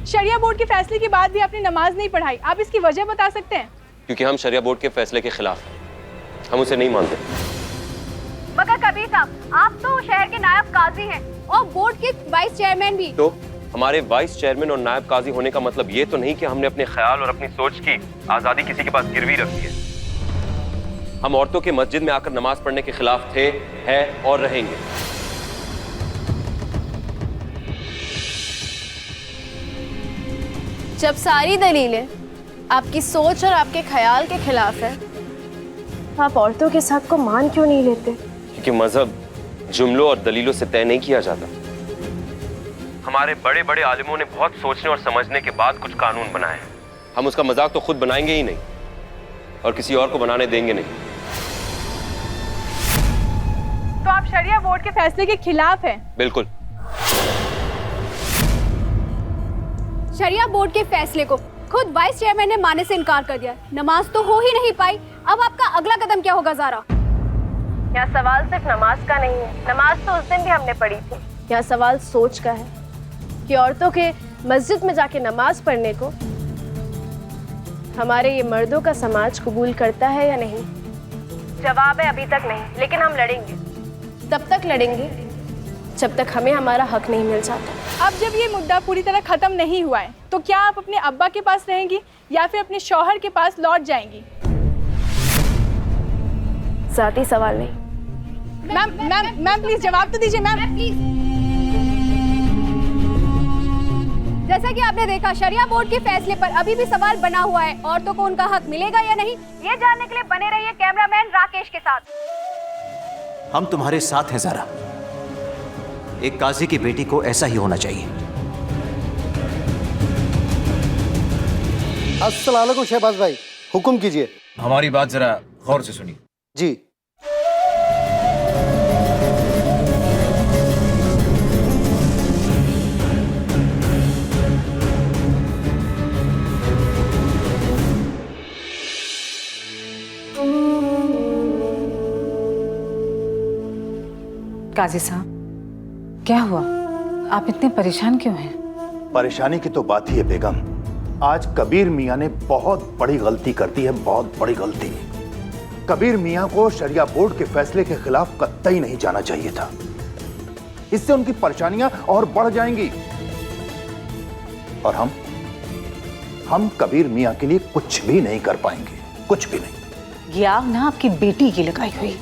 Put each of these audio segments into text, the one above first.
शरिया board के फैसले के बाद भी आपने नमाज नहीं पढ़ाई, आप इसकी वजह बता सकते हैं? क्योंकि हम शरिया बोर्ड के फैसले के खिलाफ हैं, हम उसे नहीं मानते। मगर कबीर साहब, आप तो शहर के नायब काजी हैं और बोर्ड के वाइस चेयरमैन भी। तो हमारे वाइस चेयरमैन और नायब काजी होने का मतलब ये तो नहीं कि हमने अपने ख्याल और अपनी सोच की आजादी किसी के पास गिरवी रखी है। हम औरतों के मस्जिद में आकर नमाज पढ़ने के खिलाफ थे, हैं और रहेंगे। जब सारी दलीलें आपकी सोच और आपके ख्याल के खिलाफ है, आप औरतों के साथ को मान क्यों नहीं लेते? क्योंकि मजहब जुमलों और दलीलों से तय नहीं किया जाता। हमारे बड़े बड़े आलिमों ने बहुत सोचने और समझने के बाद कुछ कानून बनाए हैं। हम उसका मजाक तो खुद बनाएंगे ही नहीं और किसी और को बनाने देंगे नहीं। तो आप शरिया बोर्ड के फैसले के खिलाफ हैं? बिल्कुल। शरिया बोर्ड के फैसले को खुद वाइस चेयरमैन ने मानने से इनकार कर दिया। नमाज तो हो ही नहीं पाई, अब आपका अगला कदम क्या होगा ज़ारा? यहाँ सवाल सिर्फ नमाज का नहीं है, नमाज तो उस दिन भी हमने पढ़ी थी। यहाँ सवाल सोच का है कि औरतों के मस्जिद में जाके नमाज पढ़ने को हमारे ये मर्दों का समाज कबूल करता है या नहीं? जवाब है अभी तक नहीं, लेकिन हम लड़ेंगे। तब तक लड़ेंगे जब तक हमें हमारा हक नहीं मिल जाता। अब जब ये मुद्दा पूरी तरह खत्म नहीं हुआ है, तो क्या आप अपने अब्बा के पास रहेंगी या फिर अपने शौहर के पास लौट जाएंगी? ज़ाती सवाल नहीं। मैम प्लीज जवाब तो दीजिए मैम। प्लीज। जैसा कि आपने देखा, शरिया बोर्ड के फैसले पर अभी भी सवाल बना हुआ है। औरतों को उनका हक मिलेगा या नहीं, ये जानने के लिए बने रहिए कैमरामैन राकेश के साथ। हम तुम्हारे साथ हैं ज़ारा। एक काजी की बेटी को ऐसा ही होना चाहिए। अस्सलाम वालेकुम शहबाज भाई, हुक्म कीजिए। हमारी बात जरा गौर से सुनिए। जी। काजी साहब, क्या हुआ? आप इतने परेशान क्यों हैं? परेशानी की तो बात ही है बेगम। आज कबीर मियाँ ने बहुत बड़ी गलती कर दी है, बहुत बड़ी गलती। कबीर मियाँ को शरिया बोर्ड के फैसले के खिलाफ कतई नहीं जाना चाहिए था। इससे उनकी परेशानियां और बढ़ जाएंगी। और हम कबीर मियाँ के लिए कुछ भी नहीं कर पाएंगे, कुछ भी नहीं। ये आग ना आपकी बेटी की लगाई हुई,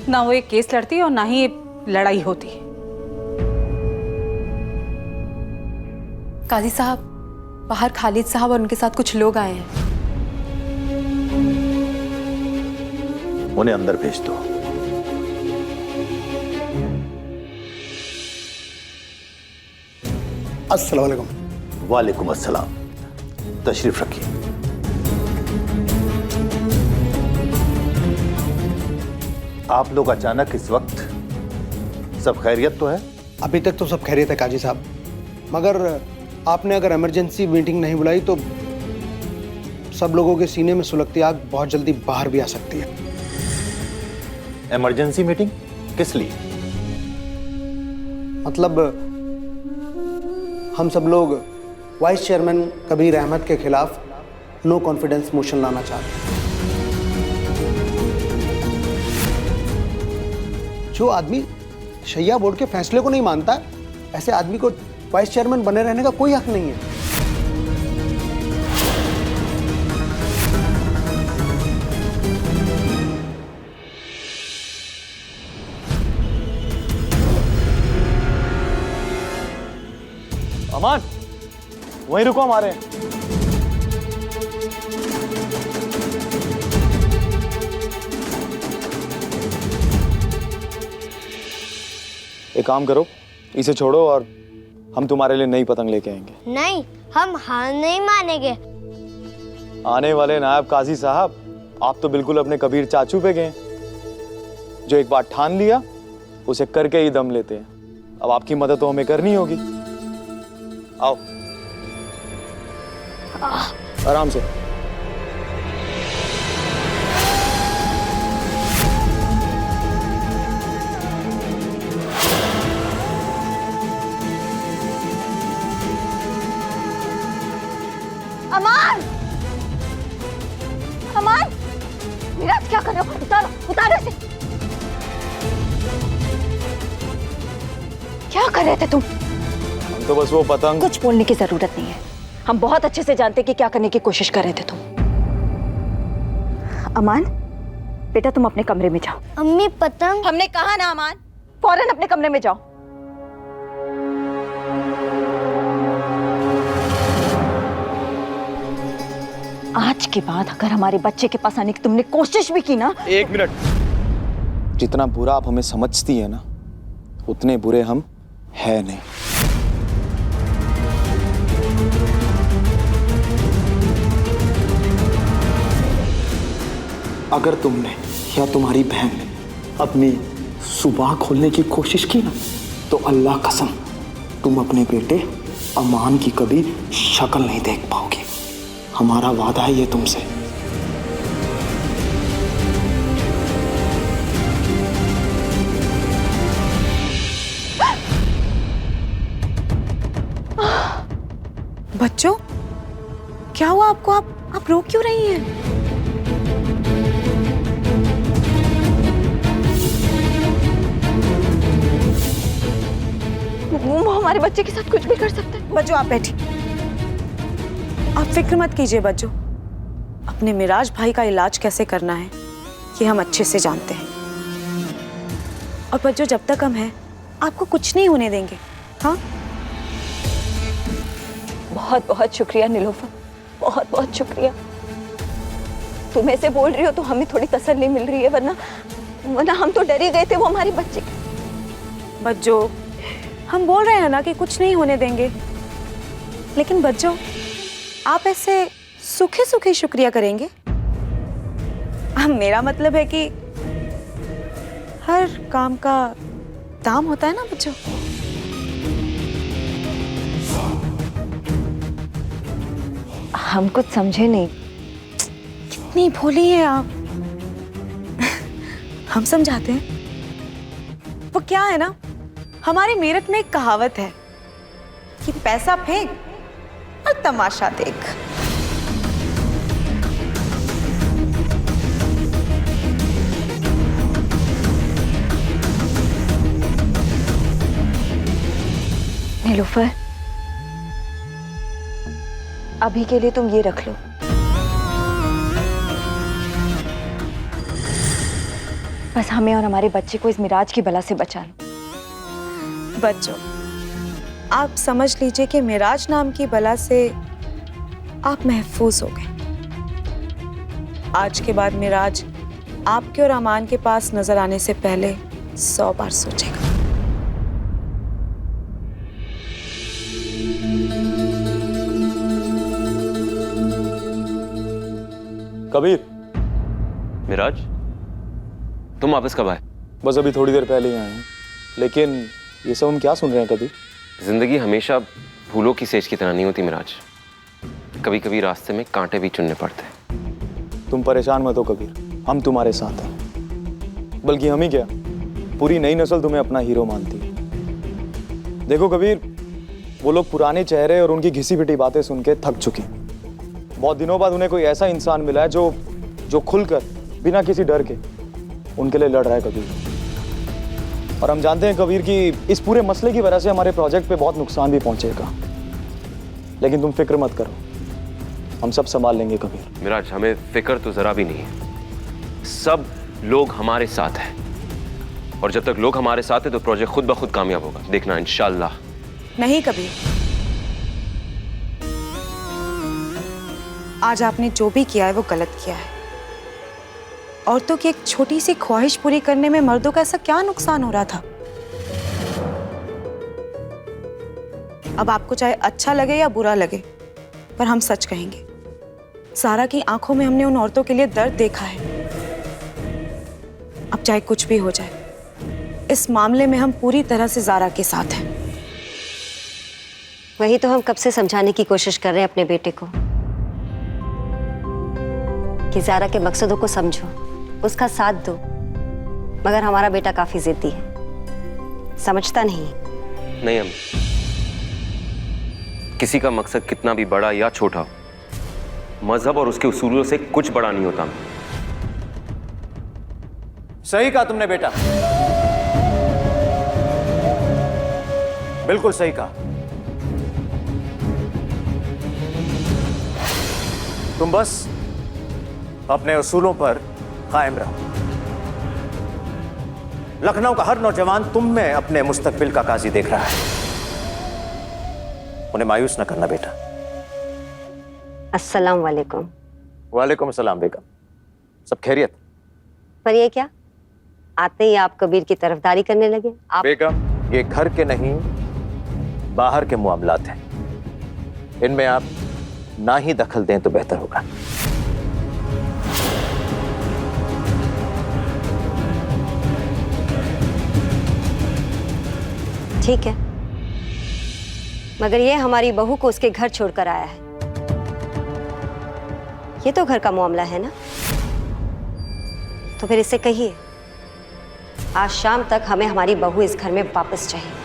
ना वो एक केस लड़ती और ना ही ये लड़ाई होती। काजी साहब, बाहर खालिद साहब और उनके साथ कुछ लोग आए हैं। उन्हें अंदर भेज दो। अस्सलाम वालेकुम। वालेकुम अस्सलाम। तशरीफ रखिए। आप लोग अचानक इस वक्त, सब खैरियत तो है? अभी तक तो सब खैरियत है काजी साहब, मगर आपने अगर इमरजेंसी मीटिंग नहीं बुलाई तो सब लोगों के सीने में सुलगती आग बहुत जल्दी बाहर भी आ सकती है। इमरजेंसी मीटिंग किस लिए? मतलब हम सब लोग वाइस चेयरमैन कबीर अहमद के खिलाफ नो कॉन्फिडेंस मोशन लाना चाहते हैं। जो आदमी शरिया बोर्ड के फैसले को नहीं मानता, ऐसे आदमी को वाइस चेयरमैन बने रहने का कोई हक नहीं है। अमान, वहीं रुको, हम आ रहे हैं। एक काम करो, इसे छोड़ो और हम तुम्हारे लिए नई पतंग लेके आएंगे। नहीं, हम हार नहीं मानेंगे। आने वाले नायब काजी साहब, आप तो बिल्कुल अपने कबीर चाचू पे गए। जो एक बार ठान लिया उसे करके ही दम लेते हैं। अब आपकी मदद तो हमें करनी होगी। आओ, आराम से। अमान! अमान! मिराज क्या कर रहे हो? उतारो, उतारो इसे। क्या कर रहे थे तुम? हम तो बस वो पतंग। कुछ बोलने की जरूरत नहीं है, हम बहुत अच्छे से जानते कि क्या करने की कोशिश कर रहे थे तुम। अमान, बेटा तुम अपने कमरे में जाओ। अम्मी पतंग। हमने कहा ना अमान, फौरन अपने कमरे में जाओ। आज के बाद अगर हमारे बच्चे के पास आने की तुमने कोशिश भी की ना। 1 मिनट। जितना बुरा आप हमें समझती है ना, उतने बुरे हम है नहीं। अगर तुमने या तुम्हारी बहन ने अपनी सुबह खोलने की कोशिश की ना, तो अल्लाह कसम तुम अपने बेटे अमान की कभी शक्ल नहीं देख पाओगे। हमारा वादा है ये तुमसे। बच्चों, क्या हुआ आपको? आप रो क्यों रही हैं? वो हमारे बच्चे के साथ कुछ भी कर सकता है। बच्चों आप बैठिए, आप फिक्र मत कीजिए बच्चों। अपने मिराज भाई का इलाज कैसे करना है ये हम अच्छे से जानते हैं। और बच्चों जब तक हम हैं आपको कुछ नहीं होने देंगे। हाँ, बहुत बहुत शुक्रिया नीलोफर, बहुत बहुत शुक्रिया। तुम ऐसे बोल रही हो तो हमें थोड़ी तसल्ली मिल रही है, वरना हम तो डर ही गए थे वो हमारे बच्चे। बच्चों हम बोल रहे हैं ना कि कुछ नहीं होने देंगे, लेकिन बच्चों आप ऐसे सूखे सूखे शुक्रिया करेंगे? मेरा मतलब है कि हर काम का दाम होता है ना बच्चों। हम कुछ समझे नहीं। कितनी भोली हैं आप। हम समझाते हैं। वो क्या है ना, हमारी मेरठ में एक कहावत है कि पैसा फेंक और तमाशा देख। नीलोफर, अभी के लिए तुम ये रख लो। बस हमें और हमारे बच्चे को इस मिराज की बला से बचा लो। बच्चों आप समझ लीजिए कि मिराज नाम की बला से आप महफूज हो गए। आज के बाद मिराज आपके और अमान के पास नजर आने से पहले 100 बार सोचेगा। कबीर। मिराज, तुम वापस कब आए? बस अभी थोड़ी देर पहले ही आए हैं। लेकिन ये सब हम क्या सुन रहे हैं कबीर? जिंदगी हमेशा फूलों की सेज की तरह नहीं होती मिराज। कभी कभी रास्ते में कांटे भी चुनने पड़ते हैं। तुम परेशान मत हो कबीर, हम तुम्हारे साथ हैं। बल्कि हम ही क्या, पूरी नई नस्ल तुम्हें अपना हीरो मानती है। देखो कबीर, वो लोग पुराने चेहरे और उनकी घिसी पिटी बातें सुन के थक चुके। बहुत दिनों बाद उन्हें कोई ऐसा इंसान मिला है जो खुलकर बिना किसी डर के उनके लिए लड़ रहा है कबीर। और हम जानते हैं कबीर कि इस पूरे मसले की वजह से हमारे प्रोजेक्ट पे बहुत नुकसान भी पहुंचेगा, लेकिन तुम फिक्र मत करो, हम सब संभाल लेंगे कबीर। मिराज, हमें फिक्र तो जरा भी नहीं है। सब लोग हमारे साथ हैं, और जब तक लोग हमारे साथ हैं तो प्रोजेक्ट खुद ब खुद कामयाब होगा, देखना इंशाल्लाह। नहीं कबीर, आज आपने जो भी किया है वो गलत किया है। औरतों की एक छोटी सी ख्वाहिश पूरी करने में मर्दों का ऐसा क्या नुकसान हो रहा था? अब आपको चाहे अच्छा लगे या बुरा लगे, पर हम सच कहेंगे, सारा की आंखों में हमने उन औरतों के लिए दर्द देखा है। अब चाहे कुछ भी हो जाए, इस मामले में हम पूरी तरह से ज़ारा के साथ हैं। वही तो हम कब से समझाने की कोशिश कर रहे हैं अपने बेटे को कि ज़ारा के मकसदों को समझो, उसका साथ दो। मगर हमारा बेटा काफी जिद्दी है, समझता नहीं। नहीं, हम किसी का मकसद कितना भी बड़ा या छोटा हो, मजहब और उसके उसूलों से कुछ बड़ा नहीं होता। सही कहा तुमने बेटा, बिल्कुल सही कहा। तुम बस अपने उसूलों पर कायम रहो। लखनऊ का हर नौजवान तुम में अपने मुस्तकबिल का काजी देख रहा है। उन्हें मायूस न करना बेटा। अस्सलाम वालेकुम। वालेकुम सलाम बेगम। सब खैरियत? पर ये क्या, आते ही आप कबीर की तरफदारी करने लगे? आप बेगम, ये घर के नहीं बाहर के मामलात हैं, इनमें आप ना ही दखल दें तो बेहतर होगा। ठीक है, मगर ये हमारी बहू को उसके घर छोड़कर आया है। ये तो घर का मामला है ना, तो फिर इससे कहिए आज शाम तक हमें हमारी बहू इस घर में वापस चाहिए।